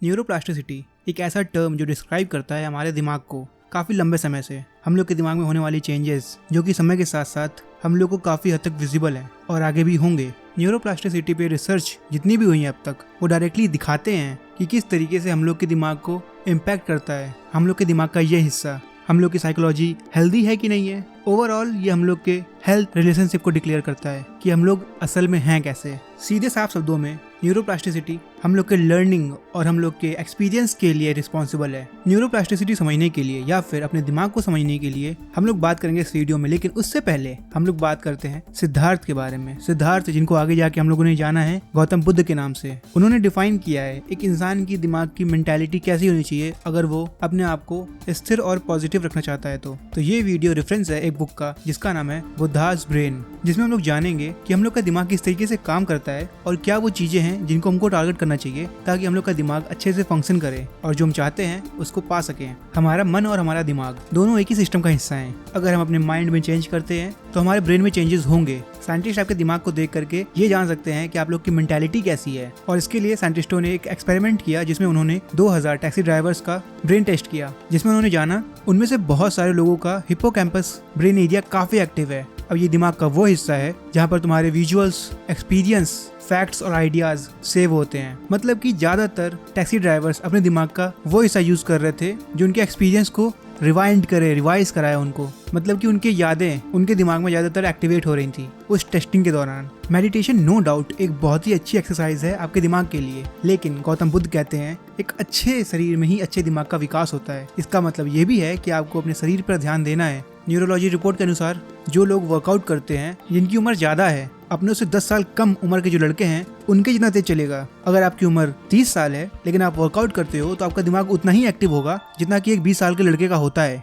Neuroplasticity एक ऐसा term जो डिस्क्राइब करता है हमारे दिमाग को काफ़ी लंबे समय से हम लोग के दिमाग में होने वाली चेंजेस जो कि समय के साथ साथ हम लोग को काफ़ी हद तक विजिबल है और आगे भी होंगे। न्यूरोप्लास्टिसिटी पे रिसर्च जितनी भी हुई है अब तक वो डायरेक्टली दिखाते हैं कि किस तरीके से हम लोग के दिमाग को इम्पैक्ट करता है। हम लोग के दिमाग का ये हिस्सा हम लोग की साइकोलॉजी हेल्दी है कि नहीं है, ओवरऑल ये हम लोग के हेल्थ रिलेशनशिप को डिक्लेयर करता है कि हम लोग असल में हैं कैसे। सीधे साफ शब्दों में न्यूरोप्लास्टिसिटी हम लोग के लर्निंग और हम लोग के एक्सपीरियंस के लिए रिस्पॉन्सिबल है। न्यूरोप्लास्टिसिटी समझने के लिए या फिर अपने दिमाग को समझने के लिए हम लोग बात करेंगे इस वीडियो में, लेकिन उससे पहले हम लोग बात करते हैं सिद्धार्थ के बारे में। सिद्धार्थ जिनको आगे जाके हम लोगों ने जाना है गौतम बुद्ध के नाम से। उन्होंने डिफाइन किया है एक इंसान की दिमाग की मेंटालिटी कैसी होनी चाहिए अगर वो अपने आप को स्थिर और पॉजिटिव रखना चाहता है। तो ये वीडियो रेफरेंस है एक बुक का जिसका नाम है बुद्धास ब्रेन, जिसमें हम लोग जानेंगे कि हम लोग का दिमाग किस तरीके से काम करता है और क्या वो चीजें हैं जिनको हमको टारगेट करना चाहिए ताकि हम लोग का दिमाग अच्छे से फंक्शन करे और जो हम चाहते हैं उसको पा सकें। हमारा मन और हमारा दिमाग दोनों एक ही सिस्टम का हिस्सा हैं। अगर हम अपने माइंड में चेंज करते हैं तो हमारे ब्रेन में चेंजेस होंगे। साइंटिस्ट आपके दिमाग को देख करके ये जान सकते हैं कि आप लोग की मेंटालिटी कैसी है, और इसके लिए साइंटिस्टों ने एक एक्सपेरिमेंट किया जिसमें उन्होंने 2000 टैक्सी ड्राइवर्स का ब्रेन टेस्ट किया, जिसमें उन्होंने जाना उनमें से बहुत सारे लोगों का हिप्पोकैम्पस ब्रेन एरिया काफी एक्टिव है। अब ये दिमाग का वो हिस्सा है जहाँ पर तुम्हारे विजुअल्स, एक्सपीरियंस, फैक्ट्स और आइडियाज सेव होते हैं। मतलब कि ज्यादातर टैक्सी ड्राइवर्स अपने दिमाग का वो हिस्सा यूज कर रहे थे जो उनके एक्सपीरियंस को रिवाइंड करे, रिवाइज कराया उनको। मतलब कि उनकी यादें उनके दिमाग में ज्यादातर एक्टिवेट हो रही थी उस टेस्टिंग के दौरान। मेडिटेशन नो डाउट एक बहुत ही अच्छी एक्सरसाइज है आपके दिमाग के लिए, लेकिन गौतम बुद्ध कहते हैं एक अच्छे शरीर में ही अच्छे दिमाग का विकास होता है। इसका मतलब ये भी है कि आपको अपने शरीर पर ध्यान देना है। न्यूरोलॉजी रिपोर्ट के अनुसार जो लोग वर्कआउट करते हैं जिनकी उम्र ज्यादा है, अपने से 10 साल कम उम्र के जो लड़के हैं उनके जितना तेज चलेगा। अगर आपकी उम्र 30 साल है लेकिन आप वर्कआउट करते हो तो आपका दिमाग उतना ही एक्टिव होगा जितना कि एक 20 साल के लड़के का होता है।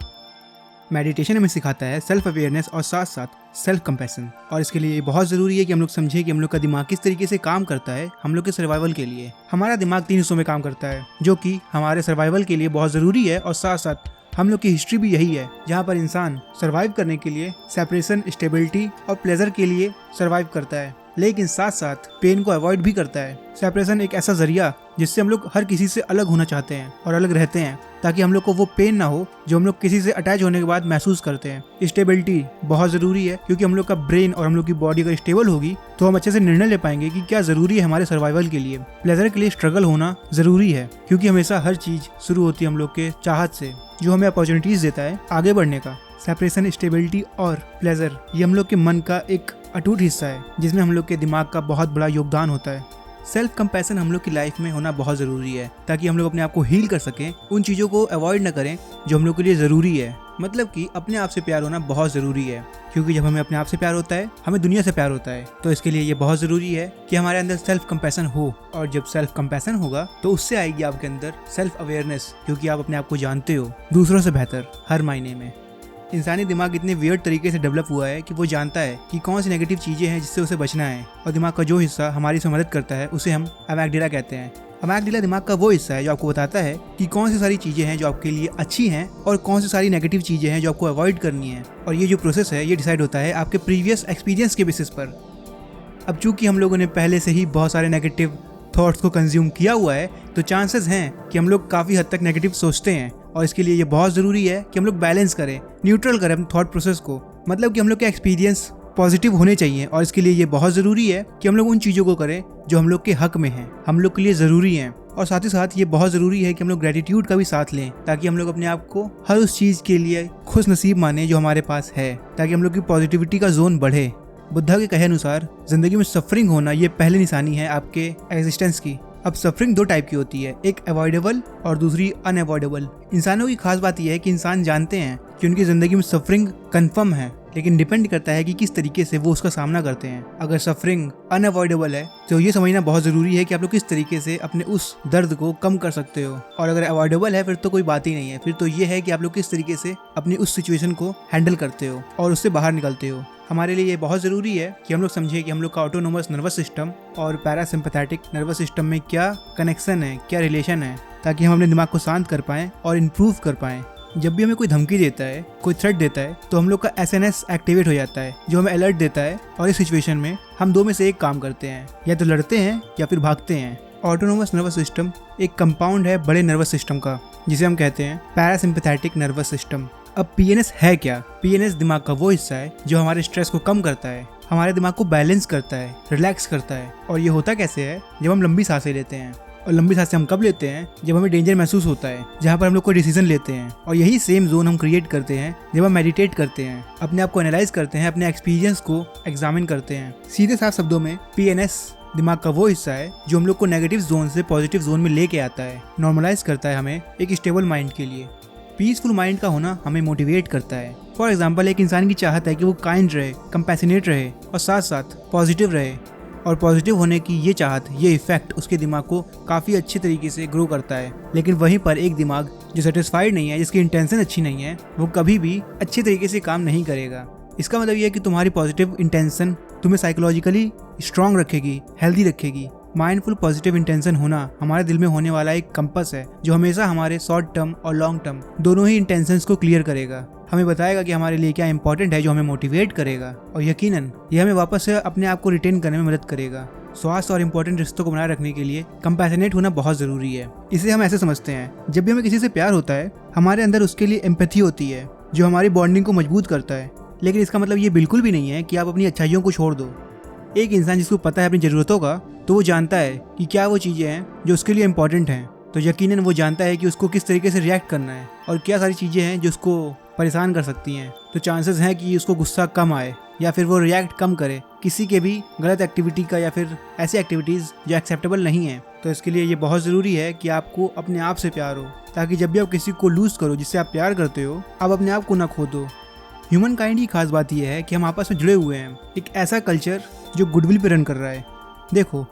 मेडिटेशन हमें सिखाता है सेल्फ अवेयरनेस और साथ साथ सेल्फ कंपैशन, और इसके लिए बहुत जरूरी है कि हम लोग समझें कि हम लोग का दिमाग किस तरीके से काम करता है हम लोग के सर्वाइवल के लिए। हमारा दिमाग 3 हिस्सों में काम करता है जो कि हमारे सर्वाइवल के लिए बहुत जरूरी है, और साथ साथ हम लोग की हिस्ट्री भी यही है जहाँ पर इंसान सर्वाइव करने के लिए सेपरेशन, स्टेबिलिटी और प्लेजर के लिए सर्वाइव करता है, लेकिन साथ साथ पेन को अवॉइड भी करता है। सेपरेशन एक ऐसा जरिया जिससे हम लोग हर किसी से अलग होना चाहते हैं और अलग रहते हैं ताकि हम लोग को वो पेन ना हो जो हम लोग किसी से अटैच होने के बाद महसूस करते हैं। स्टेबिलिटी बहुत जरूरी है क्योंकि हम लोग का ब्रेन और हम लोग की बॉडी अगर स्टेबल होगी तो हम अच्छे से निर्णय ले पाएंगे कि क्या जरूरी है हमारे सर्वाइवल के लिए। प्लेजर के लिए स्ट्रगल होना जरूरी है क्योंकि हमेशा हर चीज शुरू होती है हम लोग के चाहत से जो हमें अपॉर्चुनिटीज देता है आगे बढ़ने का। सेपरेशन, स्टेबिलिटी और प्लेजर ये हम लोग के मन का एक अटूट हिस्सा है जिसमें हम लोग के दिमाग का बहुत बड़ा योगदान होता है। सेल्फ कंपैशन हम लोग की लाइफ में होना बहुत ज़रूरी है ताकि हम लोग अपने आप को हील कर सकें, उन चीज़ों को अवॉइड न करें जो हम लोग के लिए ज़रूरी है। मतलब कि अपने आप से प्यार होना बहुत ज़रूरी है क्योंकि जब हमें अपने आप से प्यार होता है हमें दुनिया से प्यार होता है। तो इसके लिए ये बहुत ज़रूरी है कि हमारे अंदर सेल्फ कंपैशन हो, और जब सेल्फ कंपैशन होगा तो उससे आएगी आपके अंदर सेल्फ अवेयरनेस, क्योंकि आप अपने आप को जानते हो दूसरों से बेहतर हर मायने में। इंसानी दिमाग इतने वियर्ड तरीके से डेवलप हुआ है कि वो जानता है कि कौन सी नेगेटिव चीज़ें हैं जिससे उसे बचना है, और दिमाग का जो हिस्सा हमारी से मदद करता है उसे हम अमैगडाला कहते हैं। अमैगडाला दिमाग का वो हिस्सा है जो आपको बताता है कि कौन सी सारी चीज़ें हैं जो आपके लिए अच्छी हैं और कौन सी सारी नेगेटिव चीज़ें हैं जो आपको अवॉइड करनी है। और ये जो प्रोसेस है ये डिसाइड होता है आपके प्रीवियस एक्सपीरियंस के बेसिस पर। अब चूंकि हम लोगों ने पहले से ही बहुत सारे नेगेटिव थॉट्स को कंज्यूम किया हुआ है तो चांसेस हैं कि हम लोग काफ़ी हद तक नेगेटिव सोचते हैं, और इसके लिए ये बहुत ज़रूरी है कि हम लोग बैलेंस करें, न्यूट्रल करें अपने थॉट प्रोसेस को। मतलब कि हम लोग के एक्सपीरियंस पॉजिटिव होने चाहिए, और इसके लिए ये बहुत ज़रूरी है कि हम लोग उन चीज़ों को करें जो हम लोग के हक में हैं, हम लोग के लिए ज़रूरी हैं। और साथ ही साथ ये बहुत ज़रूरी है कि हम लोग ग्रेटिट्यूड का भी साथ लें ताकि हम लोग अपने आप को हर उस चीज़ के लिए खुश नसीब माने जो हमारे पास है, ताकि हम लोग की पॉजिटिविटी का जोन बढ़े। बुद्धा के कहे अनुसार जिंदगी में सफरिंग होना ये पहली निशानी है आपके एग्जिस्टेंस की। अब सफरिंग 2 टाइप की होती है, एक अवॉइडेबल और दूसरी अनअवॉइडेबल। इंसानों की खास बात यह है कि इंसान जानते हैं कि उनकी ज़िंदगी में सफरिंग कन्फर्म है, लेकिन डिपेंड करता है कि किस तरीके से वो उसका सामना करते हैं। अगर सफरिंग अनअवॉइडेबल है तो ये समझना बहुत ज़रूरी है कि आप लोग किस तरीके से अपने उस दर्द को कम कर सकते हो, और अगर अवॉइडेबल है फिर तो कोई बात ही नहीं है। फिर तो ये है कि आप लोग किस तरीके से अपनी उस सिचुएशन को हैंडल करते हो और उससे बाहर निकलते हो। हमारे लिए ये बहुत ज़रूरी है कि हम लोग समझें कि हम लोग का ऑटोनोमस नर्वस सिस्टम और पैरासिम्पैथेटिक नर्वस सिस्टम में क्या कनेक्शन है, क्या रिलेशन है, ताकि हम अपने दिमाग को शांत कर पाएँ और इम्प्रूव कर पाएँ। जब भी हमें कोई धमकी देता है, कोई थ्रेट देता है, तो हम लोग का SNS एक्टिवेट हो जाता है जो हमें अलर्ट देता है, और इस सिचुएशन में हम 2 में से एक काम करते हैं, या तो लड़ते हैं या फिर भागते हैं। ऑटोनोमस नर्वस सिस्टम एक कंपाउंड है बड़े नर्वस सिस्टम का, जिसे हम कहते हैं पैरासिम्पैथेटिक नर्वस सिस्टम। अब पीएनएस है क्या? पीएनएस दिमाग का वो हिस्सा है जो हमारे स्ट्रेस को कम करता है, हमारे दिमाग को बैलेंस करता है, रिलैक्स करता है। और ये होता कैसे है? जब हम लंबी सांसें लेते हैं। और लंबी सांसें हम कब लेते हैं? जब हमें डेंजर महसूस होता है, जहाँ पर हम लोग कोई डिसीजन लेते हैं। और यही सेम जोन हम क्रिएट करते हैं जब हम मेडिटेट करते हैं, अपने आप को एनालाइज करते हैं, अपने एक्सपीरियंस को एग्जामिन करते हैं। सीधे साफ शब्दों में पीएनएस दिमाग का वो हिस्सा है जो हम लोग को नेगेटिव जोन से पॉजिटिव जोन में लेके आता है, नॉर्मलाइज करता है हमें एक स्टेबल माइंड के लिए। पीसफुल माइंड का होना हमें मोटिवेट करता है। फॉर एग्जाम्पल, एक इंसान की चाहत है कि वो काइंड रहे, कंपैशनेट रहे और साथ साथ पॉजिटिव रहे। और पॉजिटिव होने की ये चाहत, ये इफेक्ट उसके दिमाग को काफ़ी अच्छे तरीके से ग्रो करता है। लेकिन वहीं पर एक दिमाग जो सेटिस्फाइड नहीं है, जिसकी इंटेंशन अच्छी नहीं है, वो कभी भी अच्छे तरीके से काम नहीं करेगा। इसका मतलब ये है कि तुम्हारी पॉजिटिव इंटेंशन तुम्हें साइकोलॉजिकली स्ट्रांग रखेगी, हेल्दी रखेगी। माइंडफुल पॉजिटिव इंटेंशन होना हमारे दिल में होने वाला एक कंपास है जो हमेशा हमारे शॉर्ट टर्म और लॉन्ग टर्म दोनों ही इंटेंशंस को क्लियर करेगा। हमें बताएगा कि हमारे लिए क्या इंपॉर्टेंट है, जो हमें मोटिवेट करेगा। और यकीनन ये हमें वापस से अपने आप को रिटेन करने में मदद करेगा। स्वास्थ्य और इम्पोर्टेंट रिश्तों को बनाए रखने के लिए कंपैशनेट होना बहुत ज़रूरी है। इसे हम ऐसे समझते हैं, जब भी हमें किसी से प्यार होता है, हमारे अंदर उसके लिए एम्पैथी होती है जो हमारी बॉन्डिंग को मजबूत करता है। लेकिन इसका मतलब ये बिल्कुल भी नहीं है कि आप अपनी अच्छाइयों को छोड़ दो। एक इंसान जिसको पता है अपनी ज़रूरतों का, तो वो जानता है कि क्या वो चीज़ें हैं जो उसके लिए इम्पोर्टेंट हैं। तो यकीनन वो जानता है कि उसको किस तरीके से रिएक्ट करना है और क्या सारी चीज़ें हैं जो उसको परेशान कर सकती हैं। तो चांसेस हैं कि उसको गुस्सा कम आए या फिर वो रिएक्ट कम करे किसी के भी गलत एक्टिविटी का या फिर ऐसी एक्टिविटीज़ जो एक्सेप्टेबल नहीं है। तो इसके लिए ये बहुत ज़रूरी है कि आपको अपने आप से प्यार हो, ताकि जब भी आप किसी को लूज़ करो जिससे आप प्यार करते हो, आप अपने आप को ना खो दो। ह्यूमन काइंड की खास बात यह है कि हम आपस में जुड़े हुए हैं, एक ऐसा कल्चर जो गुडविल पे रन कर रहा है। देखो,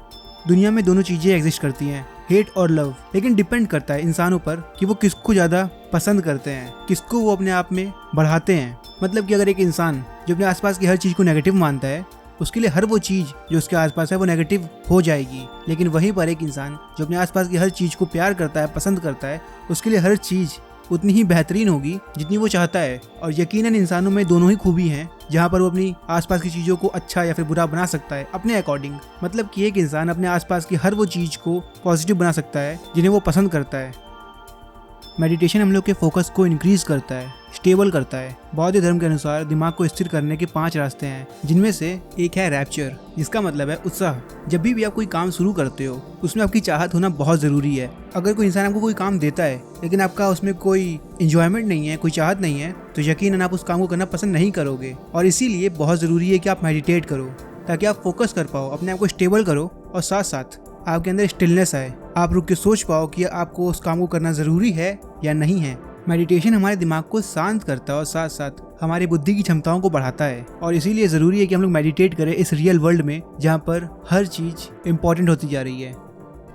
दुनिया में दोनों चीज़ें एग्जिस्ट करती हैं, हेट और लव, लेकिन डिपेंड करता है इंसानों पर कि वो किसको ज़्यादा पसंद करते हैं, किसको वो अपने आप में बढ़ाते हैं। मतलब कि अगर एक इंसान जो अपने आसपास की हर चीज़ को नेगेटिव मानता है, उसके लिए हर वो चीज़ जो उसके आसपास है वो नेगेटिव हो जाएगी। लेकिन वहीं पर एक इंसान जो अपने आसपास की हर चीज़ को प्यार करता है, पसंद करता है, उसके लिए हर चीज़ उतनी ही बेहतरीन होगी जितनी वो चाहता है। और यकीनन इंसानों में दोनों ही खूबी हैं, जहाँ पर वो अपनी आसपास की चीज़ों को अच्छा या फिर बुरा बना सकता है अपने अकॉर्डिंग। मतलब कि एक इंसान अपने आसपास की हर वो चीज़ को पॉजिटिव बना सकता है जिन्हें वो पसंद करता है। मेडिटेशन हम लोग के फोकस को इंक्रीज करता है, स्टेबल करता है। बौद्ध धर्म के अनुसार दिमाग को स्थिर करने के 5 रास्ते हैं, जिनमें से एक है रैप्चर, जिसका मतलब है उत्साह। जब भी आप कोई काम शुरू करते हो, उसमें आपकी चाहत होना बहुत ज़रूरी है। अगर कोई इंसान आपको कोई काम देता है लेकिन आपका उसमें कोई इंजॉयमेंट नहीं है, कोई चाहत नहीं है, तो यकीनन आप उस काम को करना पसंद नहीं करोगे। और इसीलिए बहुत ज़रूरी है कि आप मेडिटेट करो, ताकि आप फोकस कर पाओ, अपने आप को स्टेबल करो और साथ साथ आपके अंदर स्टिलनेस आए, आप रुक के सोच पाओ कि आपको उस काम को करना ज़रूरी है या नहीं है। मेडिटेशन हमारे दिमाग को शांत करता है और साथ साथ हमारी बुद्धि की क्षमताओं को बढ़ाता है। और इसीलिए ज़रूरी है कि हम लोग मेडिटेट करें इस रियल वर्ल्ड में, जहाँ पर हर चीज़ इम्पॉर्टेंट होती जा रही है।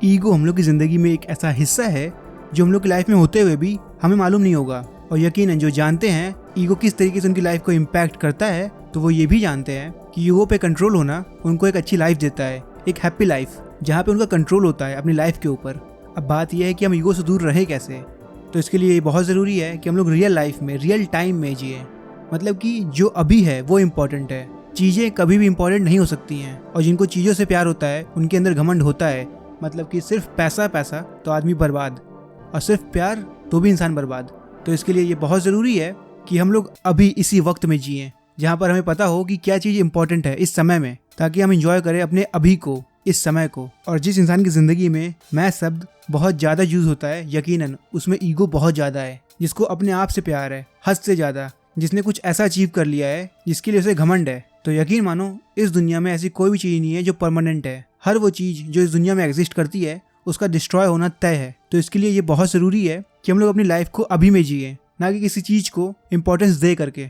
ईगो हम लोग की ज़िंदगी में एक ऐसा हिस्सा है जो हम लोग की लाइफ में होते हुए भी हमें मालूम नहीं होगा। और यकीनन जो जानते हैं ईगो किस तरीके से उनकी लाइफ को इम्पैक्ट करता है, तो वो ये भी जानते हैं कि ईगो पे कंट्रोल होना उनको एक अच्छी लाइफ देता है, एक हैप्पी लाइफ, जहाँ पे उनका कंट्रोल होता है अपनी लाइफ के ऊपर। अब बात यह है कि हम ईगो से दूर रहे कैसे। तो इसके लिए बहुत ज़रूरी है कि हम लोग रियल लाइफ में, रियल टाइम में जिए। मतलब कि जो अभी है वो इम्पॉर्टेंट है। चीज़ें कभी भी इम्पॉर्टेंट नहीं हो सकती हैं। और जिनको चीज़ों से प्यार होता है उनके अंदर घमंड होता है। मतलब कि सिर्फ पैसा पैसा तो आदमी बर्बाद, और सिर्फ प्यार तो भी इंसान बर्बाद। तो इसके लिए ये बहुत ज़रूरी है कि हम लोग अभी इसी वक्त में जिए, जहाँ पर हमें पता हो कि क्या चीज़ इंपॉर्टेंट है इस समय में, ताकि हम इंजॉय करें अपने अभी को, इस समय को। और जिस इंसान की ज़िंदगी में मैं शब्द बहुत ज़्यादा यूज़ होता है, यकीनन उसमें ईगो बहुत ज़्यादा है। जिसको अपने आप से प्यार है हद से ज़्यादा, जिसने कुछ ऐसा अचीव कर लिया है जिसके लिए उसे घमंड है, तो यकीन मानो इस दुनिया में ऐसी कोई भी चीज़ नहीं है जो परमानेंट है। हर वो चीज़ जो इस दुनिया में एग्जिस्ट करती है उसका डिस्ट्रॉय होना तय है। तो इसके लिए ये बहुत ज़रूरी है कि हम लोग अपनी लाइफ को अभी में जिए, ना कि किसी चीज़ को इम्पोर्टेंस दे करके।